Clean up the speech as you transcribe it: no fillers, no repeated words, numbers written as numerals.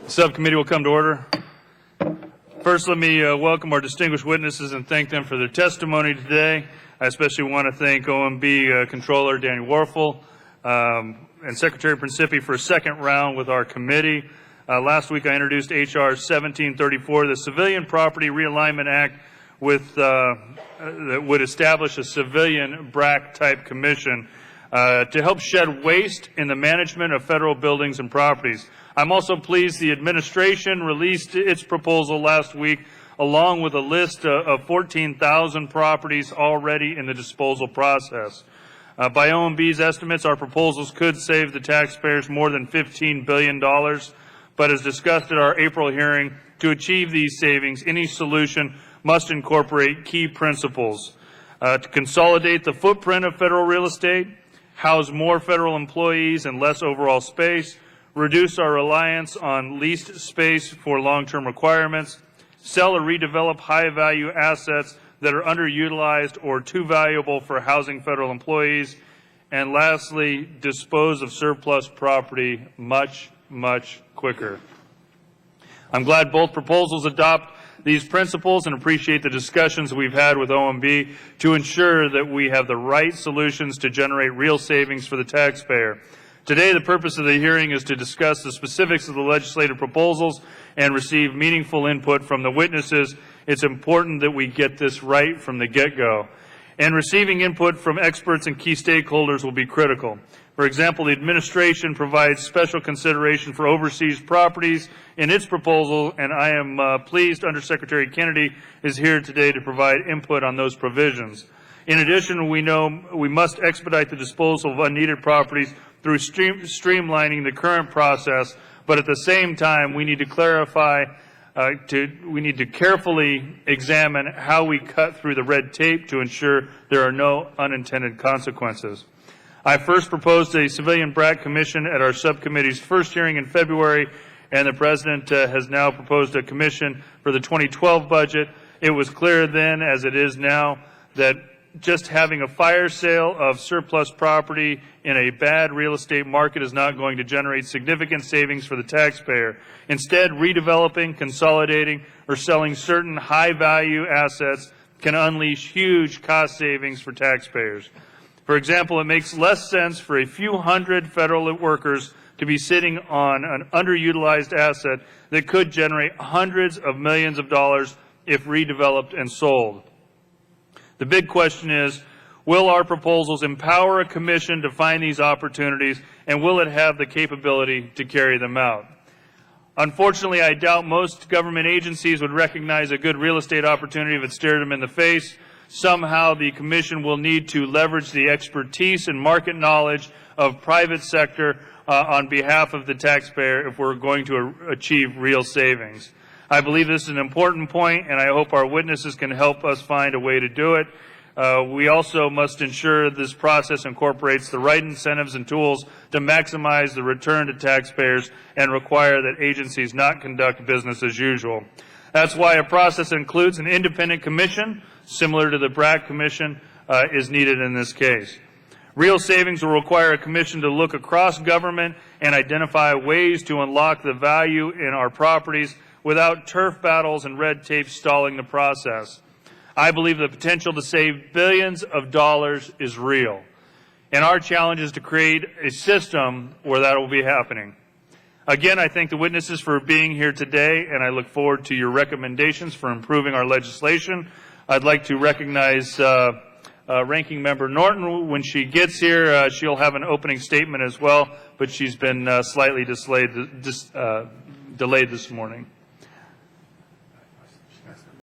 Subcommittee will come to order. First, let me welcome our distinguished witnesses and thank them for their testimony today. I especially want to thank OMB Controller Daniel Warfel and Secretary Principi for a second round with our committee. Last week I introduced H.R. 1734, the Civilian Property Realignment Act, that would establish a civilian BRAC-type commission to help shed waste in the management of federal buildings and properties. I'm also pleased the administration released its proposal last week along with a list of 14,000 properties already in the disposal process. By OMB's estimates, our proposals could save the taxpayers more than $15 billion, but as discussed at our April hearing, to achieve these savings, any solution must incorporate key principles to consolidate the footprint of federal real estate, house more federal employees and less overall space, reduce our reliance on leased space for long-term requirements, sell or redevelop high-value assets that are underutilized or too valuable for housing federal employees, and lastly, dispose of surplus property much, much quicker. I'm glad both proposals adopt these principles and appreciate the discussions we've had with OMB to ensure that we have the right solutions to generate real savings for the taxpayer. Today, the purpose of the hearing is to discuss the specifics of the legislative proposals and receive meaningful input from the witnesses. It's important that we get this right from the get-go. And receiving input from experts and key stakeholders will be critical. For example, the administration provides special consideration for overseas properties in its proposal, and I am pleased Undersecretary Kennedy is here today to provide input on those provisions. In addition, we know we must expedite the disposal of unneeded properties through streamlining the current process, but at the same time, we need to clarify, we need to carefully examine how we cut through the red tape to ensure there are no unintended consequences. I first proposed a civilian BRAC commission at our subcommittee's first hearing in February, and the President has now proposed a commission for the 2012 budget. It was clear then, as it is now, that just having a fire sale of surplus property in a bad real estate market is not going to generate significant savings for the taxpayer. Instead, redeveloping, consolidating, or selling certain high-value assets can unleash huge cost savings for taxpayers. For example, it makes less sense for a few hundred federal workers to be sitting on an underutilized asset that could generate hundreds of millions of dollars if redeveloped and sold. The big question is, will our proposals empower a commission to find these opportunities, and will it have the capability to carry them out? Unfortunately, I doubt most government agencies would recognize a good real estate opportunity if it stared them in the face. Somehow the commission will need to leverage the expertise and market knowledge of private sector on behalf of the taxpayer if we're going to achieve real savings. I believe this is an important point, and I hope our witnesses can help us find a way to do it. We also must ensure this process incorporates the right incentives and tools to maximize the return to taxpayers and require that agencies not conduct business as usual. That's why a process that includes an independent commission, similar to the BRAC Commission, is needed in this case. Real savings will require a commission to look across government and identify ways to unlock the value in our properties without turf battles and red tape stalling the process. I believe the potential to save billions of dollars is real, and our challenge is to create a system where that will be happening. Again, I thank the witnesses for being here today, and I look forward to your recommendations for improving our legislation. I'd like to recognize Ranking Member Norton. When she gets here, she'll have an opening statement as well, but she's been slightly delayed this morning.